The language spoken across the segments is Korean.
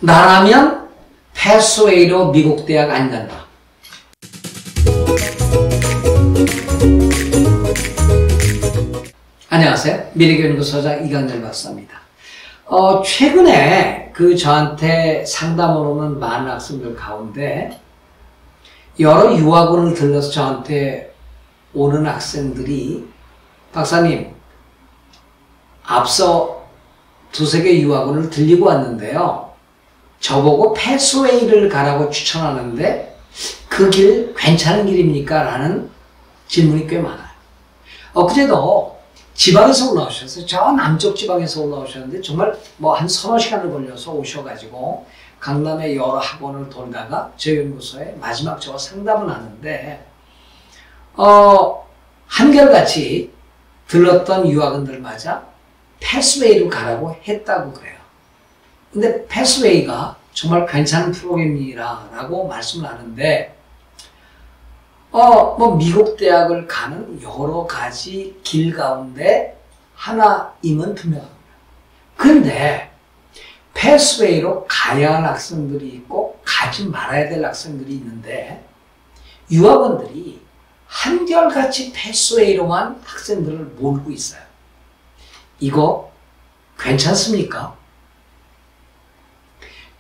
나라면 패스웨이로 미국 대학 안 간다. 안녕하세요. 미래교연구소장 이강렬 박사입니다. 최근에 저한테 상담을 오는 많은 학생들 가운데 여러 유학원을 들러서 저한테 오는 학생들이 박사님, 앞서 두세 개 유학원을 들리고 왔는데요. 저보고 패스웨이를 가라고 추천하는데 그 길 괜찮은 길입니까? 라는 질문이 꽤 많아요. 그제도 지방에서 올라오셔서 저 남쪽 지방에서 올라오셨는데 정말 뭐 한 서너 시간을 걸려서 오셔가지고 강남의 여러 학원을 돌다가 저희 연구소에 마지막 저와 상담을 하는데 한결같이 들렀던 유학원들마저 패스웨이로 가라고 했다고 그래요. 근데 패스웨이가 정말 괜찮은 프로그램이라고 말씀을 하는데 미국 대학을 가는 여러 가지 길 가운데 하나임은 분명합니다. 그런데 패스웨이로 가야 할 학생들이 있고 가지 말아야 될 학생들이 있는데 유학원들이 한결같이 패스웨이로만 학생들을 몰고 있어요. 이거 괜찮습니까?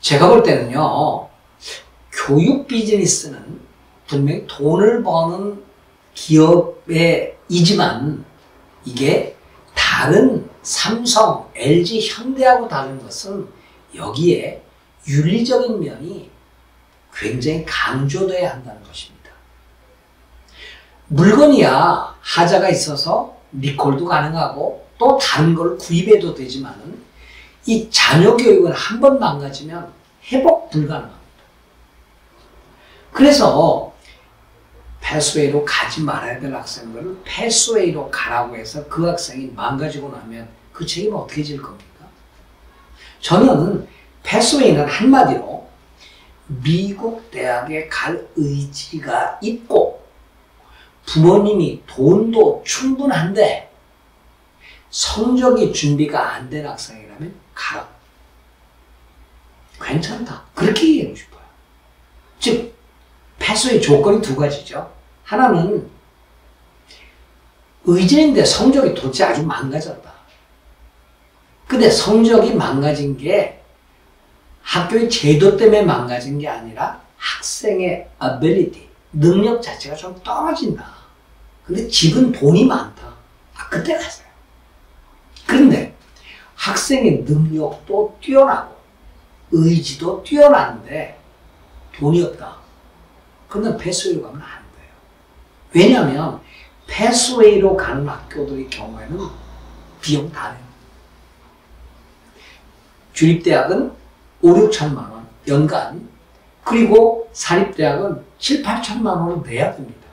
제가 볼 때는요, 교육 비즈니스는 분명히 돈을 버는 기업이지만 이게 다른 삼성, LG, 현대하고 다른 것은 여기에 윤리적인 면이 굉장히 강조돼야 한다는 것입니다. 물건이야 하자가 있어서 리콜도 가능하고 또 다른 걸 구입해도 되지만은 이 자녀 교육은 한 번 망가지면 회복 불가능합니다. 그래서 패스웨이로 가지 말아야 될 학생들을 패스웨이로 가라고 해서 그 학생이 망가지고 나면 그 책임은 어떻게 질 겁니까? 저는 패스웨이는 한마디로 미국 대학에 갈 의지가 있고 부모님이 돈도 충분한데 성적이 준비가 안 된 학생이라면 가라. 괜찮다. 그렇게 얘기하고 싶어요. 즉 패스웨이 조건이 두 가지죠. 하나는 의지인데 성적이 도대체 아주 망가졌다. 근데 성적이 망가진 게 학교의 제도 때문에 망가진 게 아니라 학생의 ability, 능력 자체가 좀 떨어진다. 근데 집은 돈이 많다. 그때 가세요. 그런데 학생의 능력도 뛰어나고 의지도 뛰어나는데 돈이 없다. 그러면 패스웨이로 가면 안 돼요. 왜냐하면 패스웨이로 가는 학교들의 경우에는 비용 다 내요. 주립대학은 5, 6천만 원 연간, 그리고 사립대학은 7, 8천만 원을 내야 됩니다.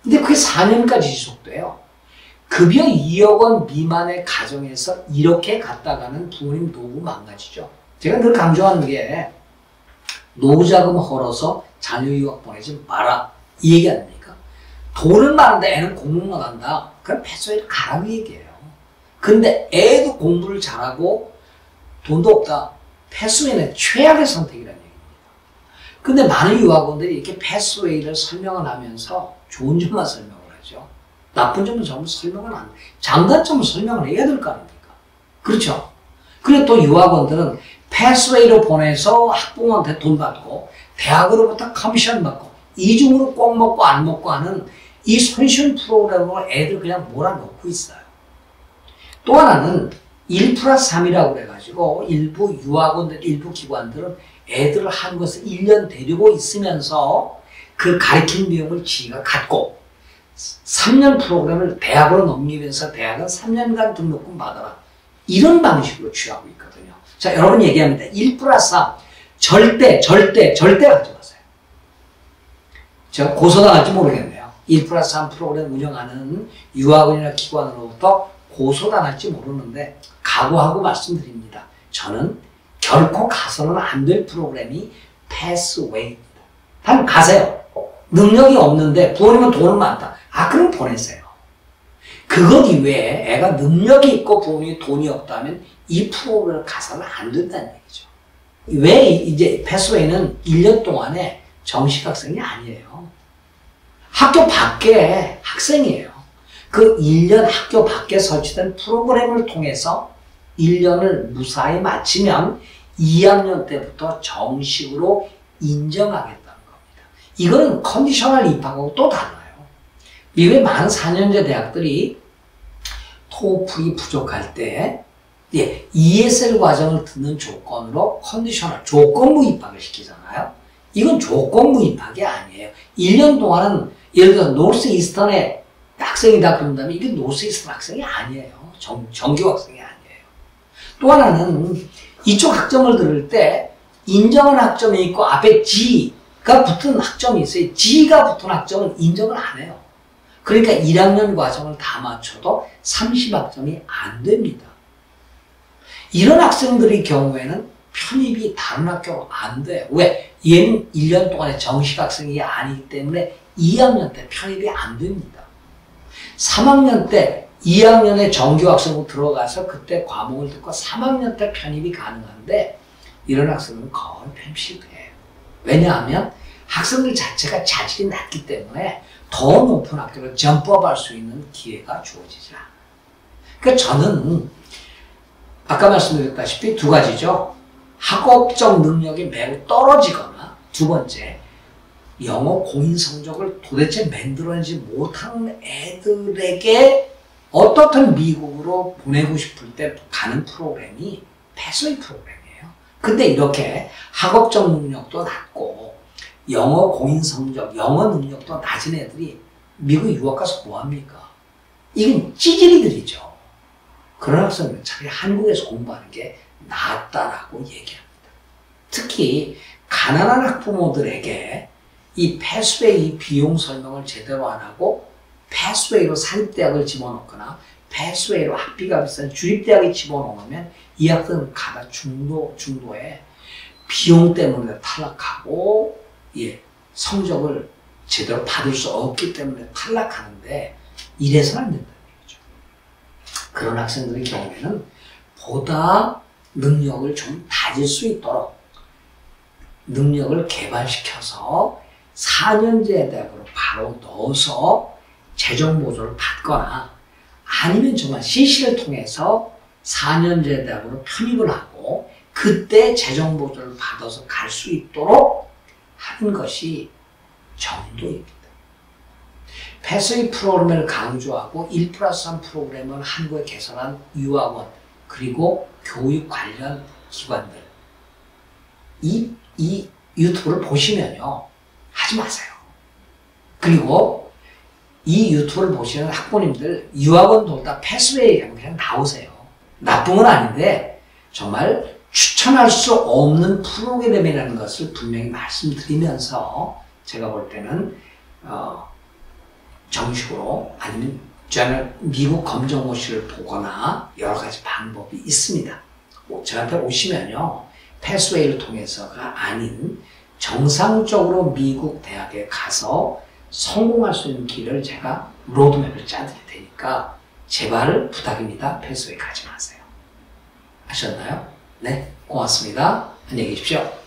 근데 그게 4년까지 지속돼요. 급여 2억 원 미만의 가정에서 이렇게 갔다가는 부모님 노후 망가지죠. 제가 늘 강조하는 게 노후자금 헐어서 자녀 유학 보내지 마라, 이 얘기 아닙니까? 돈은 많은데 애는 공부 못한다. 그럼 패스웨이를 가라고 얘기해요. 근데 애도 공부를 잘하고 돈도 없다. 패스웨이는 최악의 선택이라는 얘기입니다. 근데 많은 유학원들이 이렇게 패스웨이를 설명을 하면서 좋은 점만 설명을 하죠. 나쁜 점은 전부 설명을 안 해요. 장단점을 설명을 해야 될 거 아닙니까? 그렇죠? 그리고 또 유학원들은 패스웨이로 보내서 학부모한테 돈 받고 대학으로부터 커미션 받고 이중으로 꼭 먹고 안 먹고 하는 이 손쉬운 프로그램으로 애들 그냥 몰아넣고 있어요. 또 하나는 1+3이라고 그래가지고 일부 유학원들, 일부 기관들은 애들을 한국에서 1년 데리고 있으면서 그 가르치는 비용을 지가 갖고 3년 프로그램을 대학으로 넘기면서 대학은 3년간 등록금 받아라. 이런 방식으로 취하고 있거든요. 자, 여러분 얘기합니다. 1+3 절대 가져가세요. 제가 고소당할지 모르겠네요. 1+3 프로그램 운영하는 유학원이나 기관으로부터 고소당할지 모르는데 각오하고 말씀드립니다. 저는 결코 가서는 안 될 프로그램이 패스웨이입니다. 한번 가세요. 능력이 없는데 부모님은 돈은 많다. 그럼 보내세요. 그것 이외에 애가 능력이 있고 부모님이 돈이 없다면 이 프로그램을 가서는 안 된다는 얘기죠. 왜 이제 패스웨이는 1년 동안의 정식 학생이 아니에요. 학교 밖에 학생이에요. 그 1년 학교 밖에 설치된 프로그램을 통해서 1년을 무사히 마치면 2학년 때부터 정식으로 인정하겠다는 겁니다. 이거는 컨디셔널 입학하고 또 달라요. 미국의 많은 4년제 대학들이 토플이 부족할 때 ESL 과정을 듣는 조건으로 컨디셔널, 조건부 입학을 시키잖아요. 이건 조건부 입학이 아니에요. 1년 동안은 예를 들어 노스 이스턴의 학생이다 그런다면 이게 노스 이스턴 학생이 아니에요. 정규 학생이 아니에요. 또 하나는 이쪽 학점을 들을 때 인정한 학점이 있고 앞에 G가 붙은 학점이 있어요. G가 붙은 학점은 인정을 안 해요. 그러니까 1학년 과정을 다 맞춰도 30학점이 안 됩니다. 이런 학생들의 경우에는 편입이 다른 학교로 안 돼요. 왜? 얘는 1년 동안의 정식 학생이 아니기 때문에 2학년 때 편입이 안 됩니다. 3학년 때 2학년에 정규 학생으로 들어가서 그때 과목을 듣고 3학년 때 편입이 가능한데 이런 학생은 거의 편입 실패해요. 왜냐하면 학생들 자체가 자질이 낮기 때문에 더 높은 학교로 점프업할 수 있는 기회가 주어지지 않아요. 그러니까 저는 아까 말씀드렸다시피 두 가지죠. 학업적 능력이 매우 떨어지거나 두 번째, 영어 공인 성적을 도대체 만들어내지 못하는 애들에게 어떻든 미국으로 보내고 싶을 때 가는 프로그램이 패스웨이 프로그램이에요. 근데 이렇게 학업적 능력도 낮고 영어 공인 성적, 영어 능력도 낮은 애들이 미국 유학 가서 뭐합니까? 이건 찌질이들이죠. 그런 학생은 차라리 한국에서 공부하는 게 낫다라고 얘기합니다. 특히 가난한 학부모들에게 이 패스웨이 비용 설명을 제대로 안 하고 패스웨이로 사립대학을 집어넣거나 패스웨이로 학비가 비싼 주립대학에 집어넣으면 이 학생은 가다 중도에 비용 때문에 탈락하고 성적을 제대로 받을 수 없기 때문에 탈락하는데 이래서는 안 된다는 얘기죠. 그런 학생들의 경우에는 보다 능력을 좀 다질 수 있도록 능력을 개발시켜서 4년제 대학으로 바로 넣어서 재정 보조를 받거나 아니면 정말 CC를 통해서 4년제 대학으로 편입을 하고 그때 재정 보조를 받아서 갈 수 있도록 하는 것이 정도입니다. 패스웨이 프로그램을 강조하고 1+3 프로그램을 한국에 개설한 유학원 그리고 교육 관련 기관들 이 유튜브를 보시면요 하지 마세요. 그리고 이 유튜브를 보시는 학부모님들 유학원 돌다 패스웨이 그냥 나오세요. 나쁜 건 아닌데 정말 추천할 수 없는 프로그램이라는 것을 분명히 말씀드리면서 제가 볼 때는 정식으로 아니면 미국 검정고시를 보거나 여러 가지 방법이 있습니다. 저한테 오시면요 패스웨이를 통해서가 아닌 정상적으로 미국 대학에 가서 성공할 수 있는 길을 제가 로드맵을 짜드릴 테니까 제발 부탁입니다. 패스웨이 가지 마세요. 아셨나요? 네, 고맙습니다. 안녕히 계십시오.